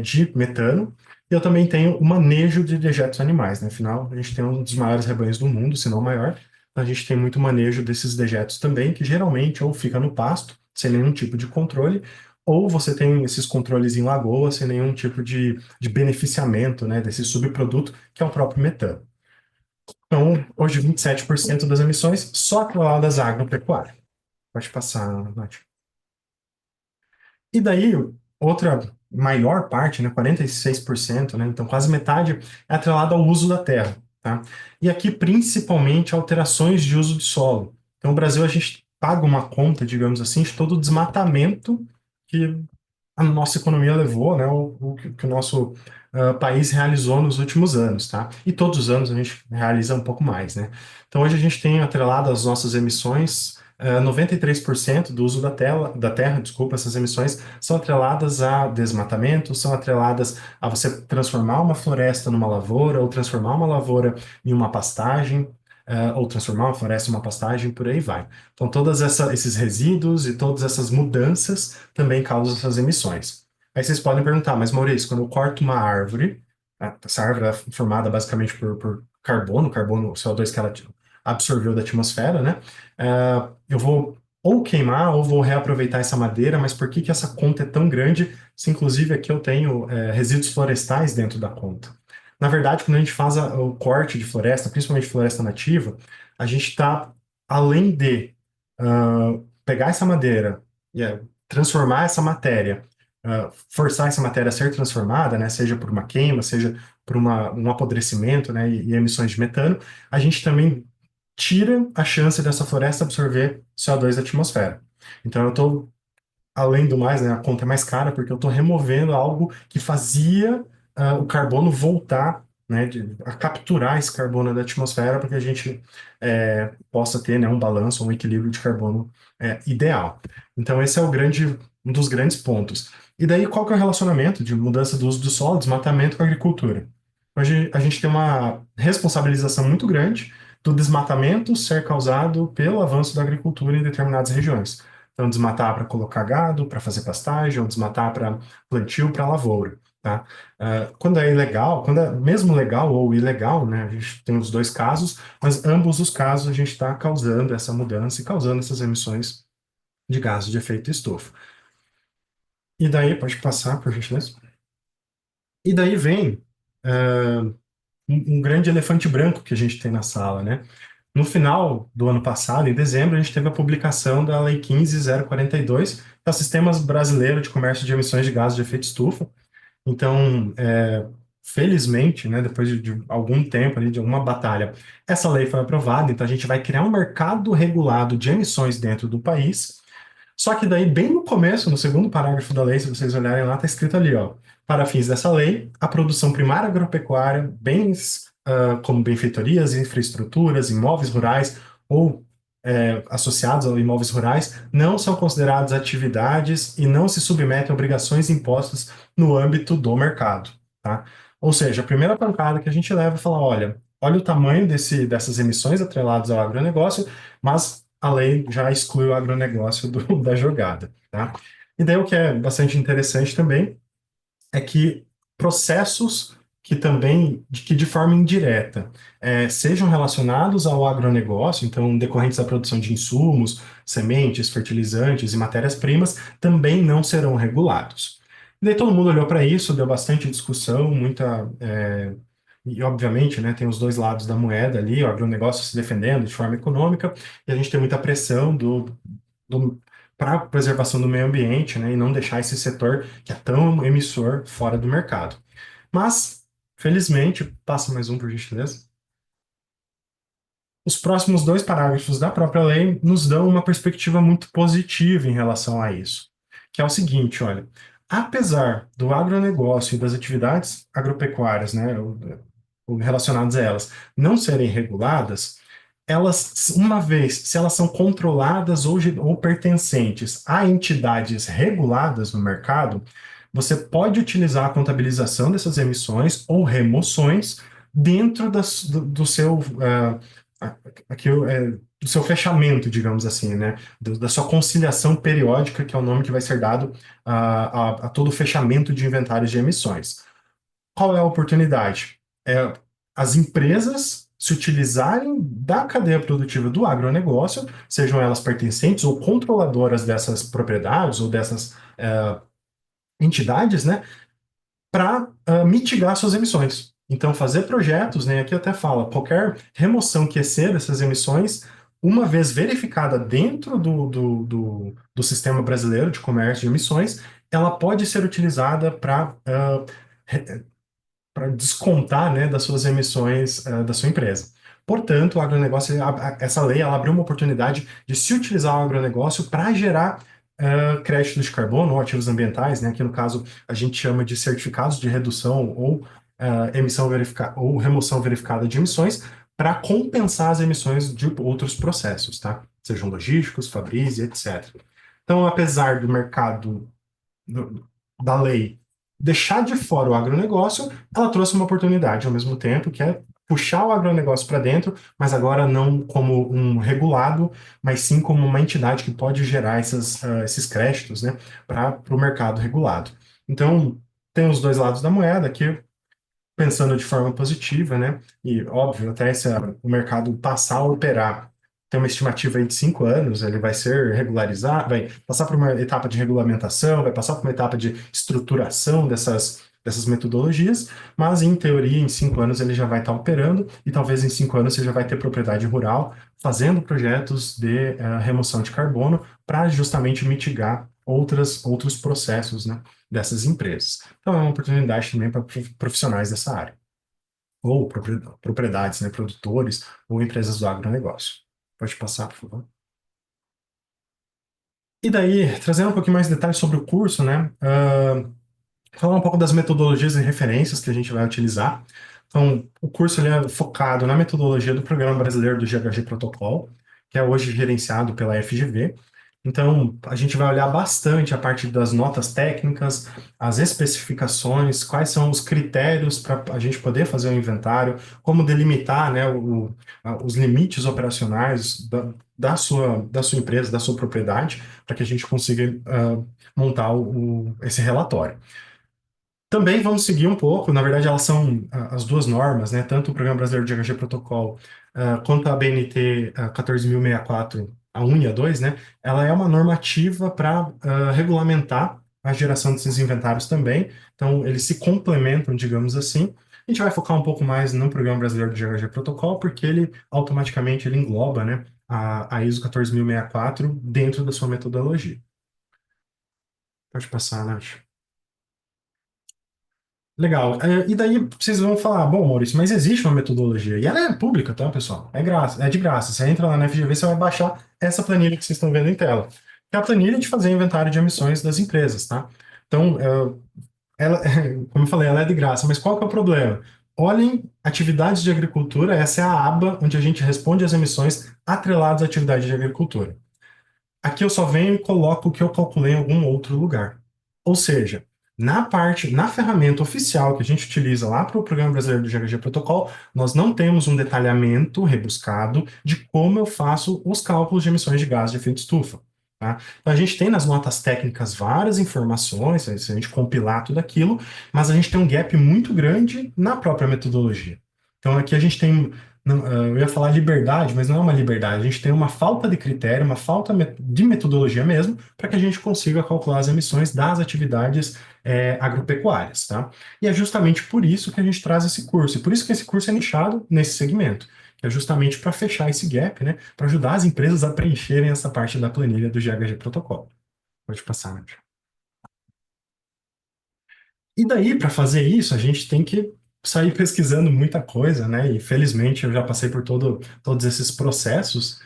de metano, e eu também tenho o manejo de dejetos animais, né? Afinal, a gente tem um dos maiores rebanhos do mundo, se não o maior, então a gente tem muito manejo desses dejetos também, que geralmente ou fica no pasto, sem nenhum tipo de controle, ou você tem esses controles em lagoa, sem nenhum tipo de beneficiamento, né, desse subproduto, que é o próprio metano. Então, hoje, 27% das emissões só atreladas à agropecuária. Pode passar, Nath. E daí, outra maior parte, né, 46%, né, então quase metade, é atrelada ao uso da terra, tá? E aqui, principalmente, alterações de uso de solo. Então, no Brasil, a gente paga uma conta, digamos assim, de todo o desmatamento que a nossa economia levou, né, que o nosso país realizou nos últimos anos, tá? E todos os anos a gente realiza um pouco mais, né? Então hoje a gente tem atrelado às nossas emissões, 93% do uso da terra, desculpa, essas emissões são atreladas a desmatamento, são atreladas a você transformar uma floresta numa lavoura, ou transformar uma lavoura em uma pastagem, ou transformar uma floresta em uma pastagem, por aí vai. Então, todos esses resíduos e todas essas mudanças também causam essas emissões. Aí vocês podem perguntar, mas Maurício, quando eu corto uma árvore, essa árvore é formada basicamente por carbono, CO2 que ela absorveu da atmosfera, né? Eu vou ou queimar ou vou reaproveitar essa madeira, mas por que que essa conta é tão grande se inclusive aqui eu tenho resíduos florestais dentro da conta? Na verdade, quando a gente faz o corte de floresta, principalmente floresta nativa, a gente está, além de pegar essa madeira e transformar essa matéria, forçar essa matéria a ser transformada, né, seja por uma queima, seja por um apodrecimento, né, e emissões de metano, a gente também tira a chance dessa floresta absorver CO2 da atmosfera. Então, eu estou, além do mais, né, a conta é mais cara, porque eu estou removendo algo que fazia o carbono voltar, né, a capturar esse carbono da atmosfera, para que a gente possa ter, né, um balanço, um equilíbrio de carbono ideal. Então, esse é um dos grandes pontos. E daí, qual que é o relacionamento de mudança do uso do solo, desmatamento com a agricultura? Hoje, a gente tem uma responsabilização muito grande do desmatamento ser causado pelo avanço da agricultura em determinadas regiões. Então, desmatar para colocar gado, para fazer pastagem, ou desmatar para plantio, para lavoura, tá? Quando é ilegal, quando é mesmo legal ou ilegal, né? A gente tem os dois casos, mas ambos os casos a gente está causando essa mudança e causando essas emissões de gases de efeito estufa. E daí, pode passar, por gentileza? E daí vem um grande elefante branco que a gente tem na sala, né? No final do ano passado, em dezembro, a gente teve a publicação da Lei 15.042, que é o Sistema Brasileiro de Comércio de Emissões de Gases de Efeito Estufa. Então, felizmente, né, depois de algum tempo, ali, de alguma batalha, essa lei foi aprovada, então a gente vai criar um mercado regulado de emissões dentro do país. Só que daí, bem no começo, no segundo parágrafo da lei, se vocês olharem lá, está escrito ali, ó, para fins dessa lei, a produção primária agropecuária, bens como benfeitorias, infraestruturas, imóveis rurais ou associados a imóveis rurais, não são considerados atividades e não se submetem a obrigações impostas no âmbito do mercado, tá? Ou seja, a primeira pancada que a gente leva é falar, olha o tamanho dessas emissões atreladas ao agronegócio, mas a lei já exclui o agronegócio da jogada, tá? E daí o que é bastante interessante também é que processos que também, que de forma indireta, sejam relacionados ao agronegócio, então decorrentes da produção de insumos, sementes, fertilizantes e matérias-primas, também não serão regulados. E daí todo mundo olhou para isso, deu bastante discussão, e obviamente, né, tem os dois lados da moeda ali, o agronegócio se defendendo de forma econômica, e a gente tem muita pressão para a preservação do meio ambiente, né, e não deixar esse setor que é tão emissor fora do mercado. Mas, felizmente, passa mais um, por gentileza. Os próximos dois parágrafos da própria lei nos dão uma perspectiva muito positiva em relação a isso, que é o seguinte, olha, apesar do agronegócio e das atividades agropecuárias, né, relacionadas a elas, não serem reguladas, elas, uma vez, se elas são controladas ou pertencentes a entidades reguladas no mercado, você pode utilizar a contabilização dessas emissões ou remoções dentro do seu do seu fechamento, digamos assim, né? Da sua conciliação periódica, que é o nome que vai ser dado a todo o fechamento de inventários de emissões. Qual é a oportunidade? As empresas se utilizarem da cadeia produtiva do agronegócio, sejam elas pertencentes ou controladoras dessas propriedades ou dessas entidades, né, para mitigar suas emissões. Então, fazer projetos, né, aqui até fala, qualquer remoção que exceda essas emissões, uma vez verificada dentro do Sistema Brasileiro de Comércio de Emissões, ela pode ser utilizada para descontar, né, das suas emissões da sua empresa. Portanto, o agronegócio, essa lei, ela abriu uma oportunidade de se utilizar o agronegócio para gerar créditos de carbono ou ativos ambientais, né, que no caso a gente chama de certificados de redução ou emissão verificada ou remoção verificada de emissões para compensar as emissões de outros processos, tá? Sejam logísticos, fabris e etc. Então, apesar do mercado da lei deixar de fora o agronegócio, ela trouxe uma oportunidade ao mesmo tempo, que é puxar o agronegócio para dentro, mas agora não como um regulado, mas sim como uma entidade que pode gerar esses créditos, né, para o mercado regulado. Então, tem os dois lados da moeda, que pensando de forma positiva, né? E óbvio, até o mercado passar a operar, tem uma estimativa aí de 5 anos, ele vai ser regularizado, vai passar por uma etapa de regulamentação, vai passar por uma etapa de estruturação dessas metodologias, mas em teoria, em 5 anos ele já vai estar operando e talvez em 5 anos você já vai ter propriedade rural fazendo projetos de remoção de carbono para justamente mitigar outros processos, né, dessas empresas. Então, é uma oportunidade também para profissionais dessa área. ou propriedades, né, produtores ou empresas do agronegócio. Pode passar, por favor. E daí, trazendo um pouquinho mais de detalhes sobre o curso, né? Falar um pouco das metodologias e referências que a gente vai utilizar. Então, o curso ele é focado na metodologia do Programa Brasileiro do GHG Protocol, que é hoje gerenciado pela FGV. Então, a gente vai olhar bastante a parte das notas técnicas, as especificações, quais são os critérios para a gente poder fazer o inventário, como delimitar, né, os limites operacionais da sua empresa, da sua propriedade, para que a gente consiga montar esse relatório. Também vamos seguir um pouco, na verdade elas são as duas normas, né? Tanto o Programa Brasileiro de GHG Protocol quanto a BNT 14.064, a 1 e a 2, né? Ela é uma normativa para regulamentar a geração desses inventários também, então eles se complementam, digamos assim. A gente vai focar um pouco mais no Programa Brasileiro de GHG Protocol, porque ele automaticamente ele engloba, né, a ISO 14.064 dentro da sua metodologia. Pode passar, Nath. Legal. E daí vocês vão falar, bom, Maurício, mas existe uma metodologia. E ela é pública, tá, pessoal? É graça, é de graça. Você entra lá na FGV, você vai baixar essa planilha que vocês estão vendo em tela. Que é a planilha de fazer inventário de emissões das empresas, tá? Então, ela, como eu falei, ela é de graça, mas qual que é o problema? Olhem, atividades de agricultura, essa é a aba onde a gente responde às emissões atreladas à atividade de agricultura. Aqui eu só venho e coloco o que eu calculei em algum outro lugar. Ou seja, na ferramenta oficial que a gente utiliza lá para o Programa Brasileiro do GHG Protocol, nós não temos um detalhamento rebuscado de como eu faço os cálculos de emissões de gás de efeito estufa. Tá? Então, a gente tem nas notas técnicas várias informações, se a gente compilar tudo aquilo, mas a gente tem um gap muito grande na própria metodologia. Então, aqui a gente tem não, eu ia falar liberdade, mas não é uma liberdade. A gente tem uma falta de critério, uma falta de metodologia mesmo, para que a gente consiga calcular as emissões das atividades agropecuárias, tá? E é justamente por isso que a gente traz esse curso. E por isso que esse curso é nichado nesse segmento, que é justamente para fechar esse gap, né? Para ajudar as empresas a preencherem essa parte da planilha do GHG Protocolo. Pode passar, Nath. E daí, para fazer isso, a gente tem que sair pesquisando muita coisa, né? E felizmente eu já passei por todos esses processos,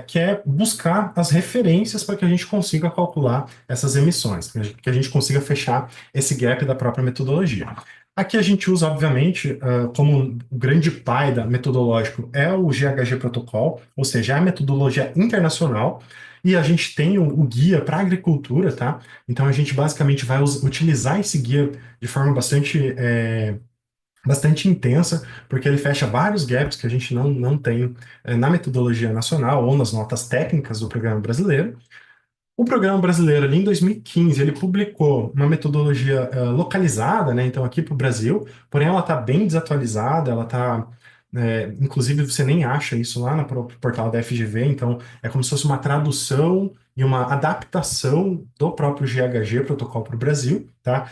que é buscar as referências para que a gente consiga calcular essas emissões, que a gente consiga fechar esse gap da própria metodologia. Aqui a gente usa, obviamente, como o grande pai da metodológico é o GHG Protocol, ou seja, é a metodologia internacional, e a gente tem o guia para agricultura, tá? Então a gente basicamente vai utilizar esse guia de forma bastante intensa, porque ele fecha vários gaps que a gente não tem na metodologia nacional ou nas notas técnicas do programa brasileiro. O programa brasileiro, ali em 2015, ele publicou uma metodologia localizada, né, então aqui para o Brasil, porém ela está bem desatualizada, ela está, inclusive você nem acha isso lá no próprio portal da FGV, então é como se fosse uma tradução e uma adaptação do próprio GHG, protocolo para o Brasil, tá?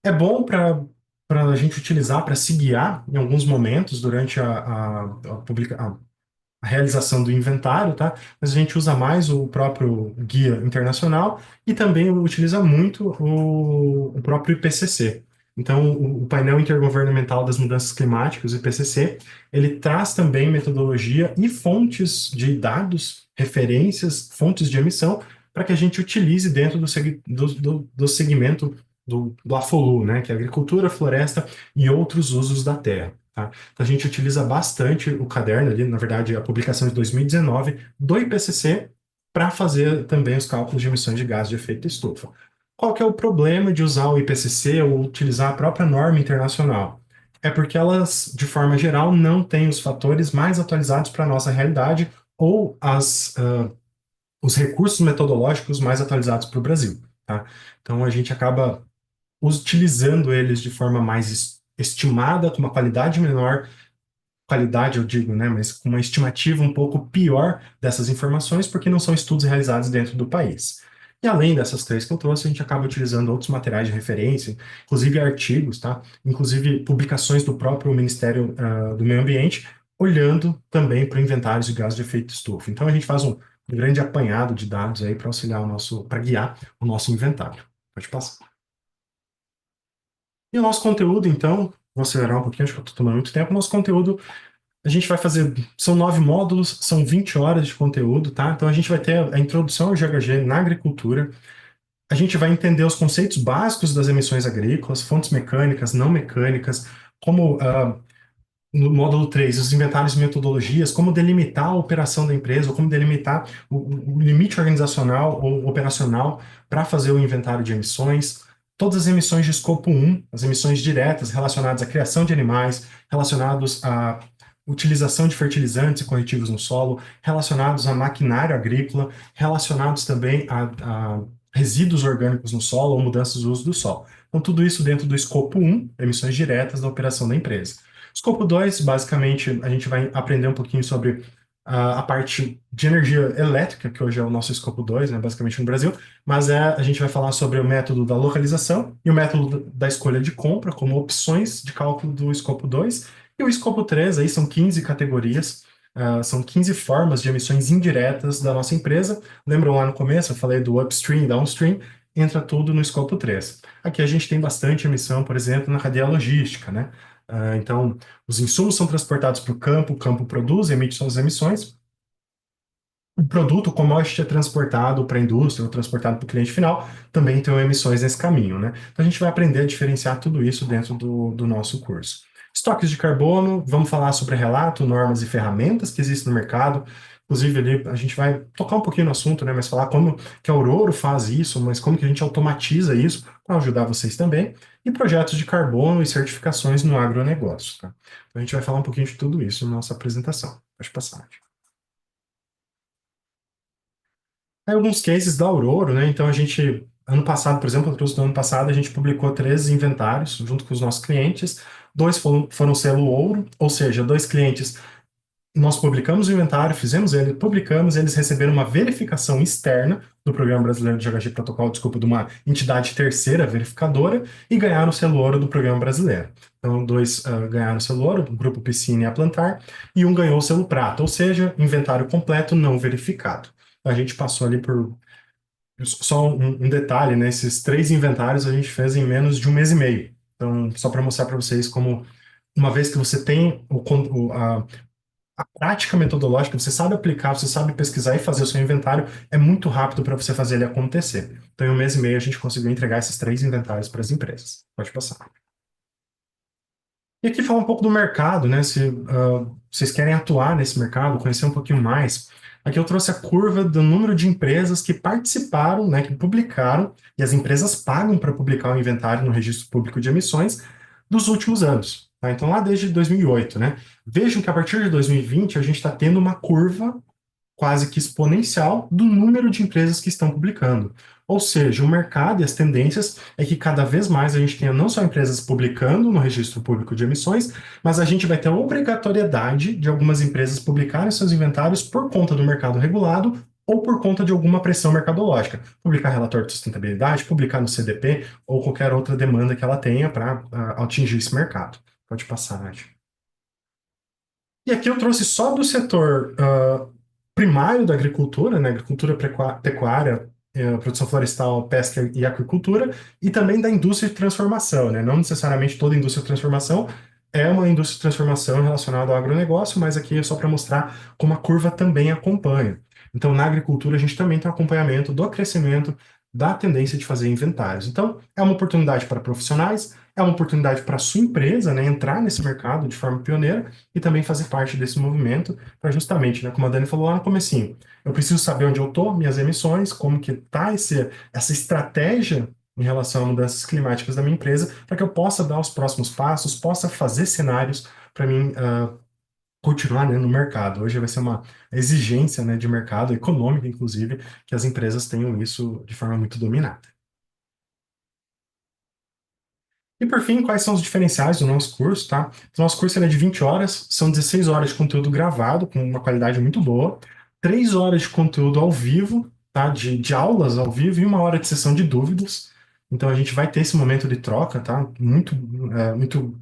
É bom para a gente utilizar para se guiar em alguns momentos durante a realização do inventário, tá? Mas a gente usa mais o próprio guia internacional e também utiliza muito o próprio IPCC. Então, o painel intergovernamental das mudanças climáticas, o IPCC, ele traz também metodologia e fontes de dados, referências, fontes de emissão, para que a gente utilize dentro do segmento do AFOLU, né, que é agricultura, floresta e outros usos da terra. Tá? Então, a gente utiliza bastante o caderno ali, na verdade, a publicação de 2019 do IPCC para fazer também os cálculos de emissões de gás de efeito estufa. Qual que é o problema de usar o IPCC ou utilizar a própria norma internacional? É porque elas, de forma geral, não têm os fatores mais atualizados para a nossa realidade ou os recursos metodológicos mais atualizados para o Brasil. Tá? Então, a gente acaba utilizando eles de forma mais estimada, com uma qualidade menor, qualidade eu digo, né, mas com uma estimativa um pouco pior dessas informações, porque não são estudos realizados dentro do país. E além dessas três que eu trouxe, a gente acaba utilizando outros materiais de referência, inclusive artigos, tá? Inclusive publicações do próprio Ministério do Meio Ambiente, olhando também para inventários de gás de efeito estufa. Então a gente faz um grande apanhado de dados aí para auxiliar para guiar o nosso inventário. Pode passar. E o nosso conteúdo, então, vou acelerar um pouquinho, acho que eu estou tomando muito tempo. Nosso conteúdo, a gente vai fazer, são 9 módulos, são 20 horas de conteúdo, tá? Então a gente vai ter a introdução ao GHG na agricultura, a gente vai entender os conceitos básicos das emissões agrícolas, fontes mecânicas, não mecânicas, como no módulo 3, os inventários e metodologias, como delimitar a operação da empresa, ou como delimitar o limite organizacional ou operacional para fazer o inventário de emissões, todas as emissões de escopo 1, as emissões diretas relacionadas à criação de animais, relacionados à utilização de fertilizantes e corretivos no solo, relacionados a maquinário agrícola, relacionados também a resíduos orgânicos no solo ou mudanças do uso do solo. Então, tudo isso dentro do escopo 1, emissões diretas da operação da empresa. Escopo 2, basicamente, a gente vai aprender um pouquinho sobre a parte de energia elétrica, que hoje é o nosso escopo 2, né, basicamente no Brasil, mas a gente vai falar sobre o método da localização e o método da escolha de compra como opções de cálculo do escopo 2. E o escopo 3, aí são 15 categorias, são 15 formas de emissões indiretas da nossa empresa. Lembram lá no começo, eu falei do upstream e downstream, entra tudo no escopo 3. Aqui a gente tem bastante emissão, por exemplo, na cadeia logística, né? Então, os insumos são transportados para o campo produz, emite suas emissões. O produto, o commodity é transportado para a indústria ou transportado para o cliente final, também tem emissões nesse caminho, né? Então, a gente vai aprender a diferenciar tudo isso dentro do nosso curso. Estoques de carbono, vamos falar sobre relato, normas e ferramentas que existem no mercado. Inclusive, ali a gente vai tocar um pouquinho no assunto, né? Mas falar como que a Aurora faz isso, mas como que a gente automatiza isso para ajudar vocês também. E projetos de carbono e certificações no agronegócio, tá? Então, a gente vai falar um pouquinho de tudo isso na nossa apresentação. Pode passar. Aí alguns cases da Aurora, né? Então a gente, ano passado, por exemplo, eu trouxe do ano passado, a gente publicou 3 inventários junto com os nossos clientes. 2 foram selo ouro, ou seja, 2 clientes, nós publicamos o inventário, fizemos ele, publicamos, eles receberam uma verificação externa do Programa Brasileiro de GHG Protocolo, desculpa, de uma entidade terceira verificadora e ganharam o selo ouro do Programa Brasileiro. Então, 2 ganharam o selo ouro, o Grupo Piscina e a Plantar, e um ganhou o selo prata, ou seja, inventário completo não verificado. A gente passou ali por. Só um detalhe, né? Esses 3 inventários a gente fez em menos de um mês e meio. Então, só para mostrar para vocês como, uma vez que você tem a prática metodológica, você sabe aplicar, você sabe pesquisar e fazer o seu inventário, é muito rápido para você fazer ele acontecer. Então, em um mês e meio, a gente conseguiu entregar esses 3 inventários para as empresas. Pode passar. E aqui falar um pouco do mercado, né? Se vocês querem atuar nesse mercado, conhecer um pouquinho mais. Aqui eu trouxe a curva do número de empresas que participaram, né, que publicaram, e as empresas pagam para publicar o inventário no Registro Público de Emissões dos últimos anos. Tá? Então, lá desde 2008, né? Vejam que a partir de 2020 a gente está tendo uma curva quase que exponencial do número de empresas que estão publicando. Ou seja, o mercado e as tendências é que cada vez mais a gente tenha não só empresas publicando no registro público de emissões, mas a gente vai ter a obrigatoriedade de algumas empresas publicarem seus inventários por conta do mercado regulado ou por conta de alguma pressão mercadológica. Publicar relatório de sustentabilidade, publicar no CDP ou qualquer outra demanda que ela tenha para atingir esse mercado. Pode passar, Nath. E aqui eu trouxe só do setor primário da agricultura, né, agricultura pecuária, produção florestal, pesca e aquicultura, e também da indústria de transformação, né? Não necessariamente toda indústria de transformação é uma indústria de transformação relacionada ao agronegócio, mas aqui é só para mostrar como a curva também acompanha. Então, na agricultura, a gente também tem um acompanhamento do crescimento da tendência de fazer inventários. Então, é uma oportunidade para profissionais, é uma oportunidade para a sua empresa, né, entrar nesse mercado de forma pioneira e também fazer parte desse movimento para justamente, né, como a Dani falou lá no comecinho, eu preciso saber onde eu estou, minhas emissões, como que está essa estratégia em relação a mudanças climáticas da minha empresa, para que eu possa dar os próximos passos, possa fazer cenários para mim continuar, né, no mercado. Hoje vai ser uma exigência, né, de mercado, econômica, inclusive, que as empresas tenham isso de forma muito dominada. E por fim, quais são os diferenciais do nosso curso, tá? O nosso curso ele é de 20 horas, são 16 horas de conteúdo gravado, com uma qualidade muito boa, 3 horas de conteúdo ao vivo, tá? De aulas ao vivo e 1 hora de sessão de dúvidas. Então a gente vai ter esse momento de troca, tá? Muito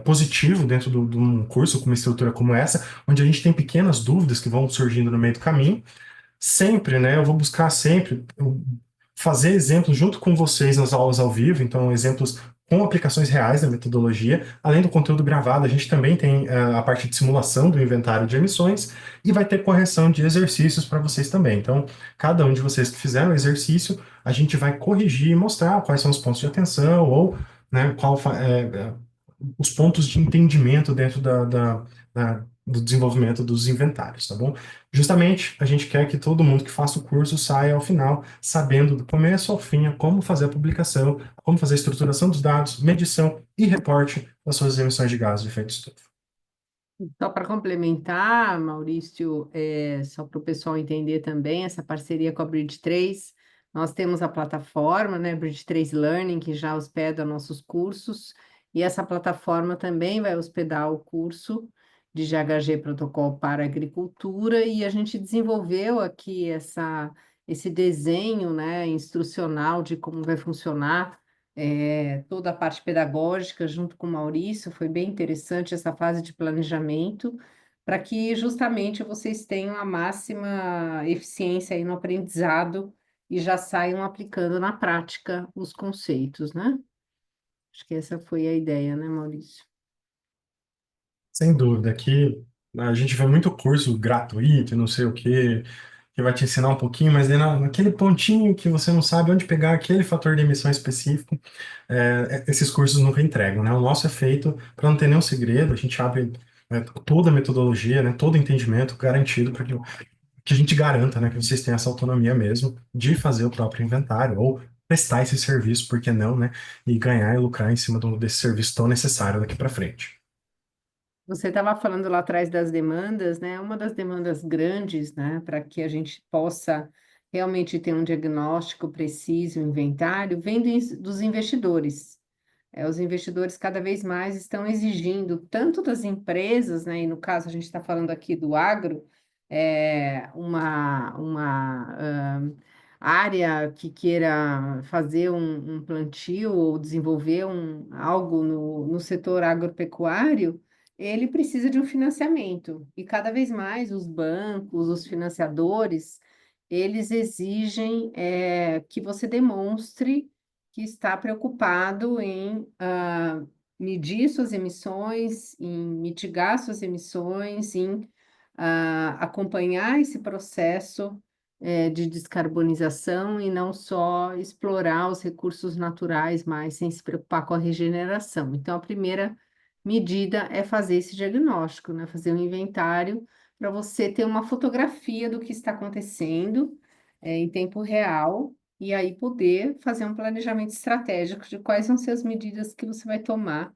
positivo dentro de um curso com uma estrutura como essa, onde a gente tem pequenas dúvidas que vão surgindo no meio do caminho. Sempre, né? Eu vou buscar sempre fazer exemplos junto com vocês nas aulas ao vivo, então exemplos com aplicações reais da metodologia. Além do conteúdo gravado, a gente também tem a parte de simulação do inventário de emissões e vai ter correção de exercícios para vocês também. Então, cada um de vocês que fizeram o exercício, a gente vai corrigir e mostrar quais são os pontos de atenção ou, né, os pontos de entendimento dentro do desenvolvimento dos inventários, tá bom? Justamente, a gente quer que todo mundo que faça o curso saia ao final sabendo do começo ao fim como fazer a publicação, como fazer a estruturação dos dados, medição e reporte das suas emissões de gases de efeito estufa. Só para complementar, Maurício, só para o pessoal entender também, essa parceria com a Bridge 3, nós temos a plataforma, né, Bridge 3 Learning, que já hospeda nossos cursos, e essa plataforma também vai hospedar o curso de GHG Protocolo para Agricultura, e a gente desenvolveu aqui esse desenho, né, instrucional de como vai funcionar toda a parte pedagógica junto com o Maurício, foi bem interessante essa fase de planejamento, para que justamente vocês tenham a máxima eficiência aí no aprendizado e já saiam aplicando na prática os conceitos, né? Acho que essa foi a ideia, né, Maurício? Sem dúvida, aqui a gente vê muito curso gratuito, e não sei o quê, que vai te ensinar um pouquinho, mas aí naquele pontinho que você não sabe onde pegar aquele fator de emissão específico, esses cursos nunca entregam, né? O nosso é feito para não ter nenhum segredo, a gente abre toda a metodologia, né, todo o entendimento garantido para que a gente garanta, né, que vocês tenham essa autonomia mesmo de fazer o próprio inventário ou prestar esse serviço, por que não, né? E ganhar e lucrar em cima desse serviço tão necessário daqui para frente. Você estava falando lá atrás das demandas, né? Uma das demandas grandes, né, para que a gente possa realmente ter um diagnóstico preciso, um inventário, vem dos investidores. Os investidores cada vez mais estão exigindo, tanto das empresas, né, e no caso a gente está falando aqui do agro, uma área que queira fazer um plantio ou desenvolver algo no setor agropecuário, ele precisa de um financiamento. E cada vez mais os bancos, os financiadores, eles exigem que você demonstre que está preocupado em medir suas emissões, em mitigar suas emissões, em acompanhar esse processo de descarbonização e não só explorar os recursos naturais, mas sem se preocupar com a regeneração. Então, a primeira medida é fazer esse diagnóstico, né? Fazer um inventário para você ter uma fotografia do que está acontecendo em tempo real e aí poder fazer um planejamento estratégico de quais vão ser as medidas que você vai tomar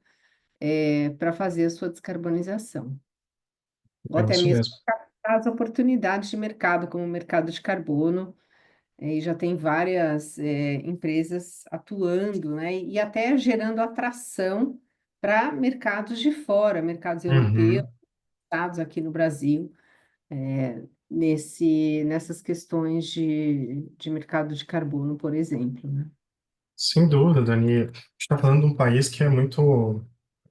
para fazer a sua descarbonização. Ou É até isso mesmo mesmo. captar as oportunidades de mercado, como o mercado de carbono, e já tem várias empresas atuando, né? E até gerando atração para mercados de fora, mercados europeus, Uhum. estados aqui no Brasil, nessas questões de mercado de carbono, por exemplo, né? Sem dúvida, Dani. A gente está falando de um país que é muito.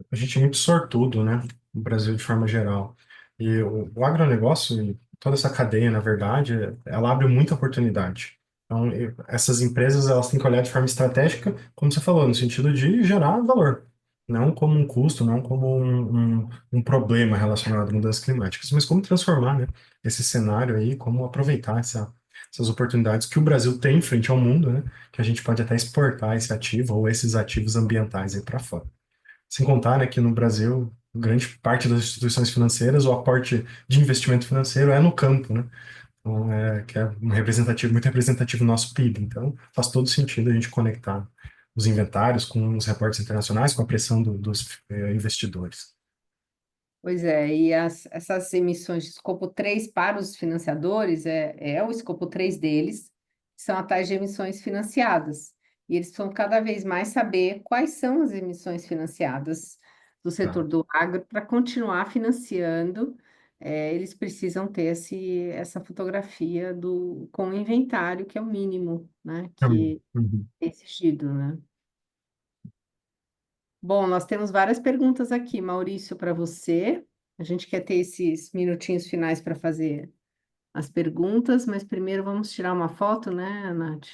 A gente é muito sortudo, né? No Brasil, de forma geral. E o agronegócio, e toda essa cadeia, na verdade, ela abre muita oportunidade. Então, essas empresas, elas têm que olhar de forma estratégica, como você falou, no sentido de gerar valor. Não como um custo, não como um problema relacionado a mudanças climáticas, mas como transformar, né, esse cenário aí, como aproveitar essas oportunidades que o Brasil tem frente ao mundo, né? Que a gente pode até exportar esse ativo ou esses ativos ambientais aí para fora. Sem contar, né, que no Brasil, grande parte das instituições financeiras, o aporte de investimento financeiro é no campo, né? Então, que é um representativo, muito representativo do nosso PIB. Então, faz todo sentido a gente conectar os inventários com os reportes internacionais, com a pressão dos investidores. Pois é, e essas emissões de escopo 3 para os financiadores é o escopo 3 deles, que são a tais de emissões financiadas. E eles precisam cada vez mais saber quais são as emissões financiadas do Tá. setor do agro para continuar financiando. Eles precisam ter essa fotografia com o inventário, que é o mínimo, né, que Uhum. é exigido, né? Bom, nós temos várias perguntas aqui, Maurício, para você. A gente quer ter esses minutinhos finais para fazer as perguntas, mas primeiro vamos tirar uma foto, né, Nath?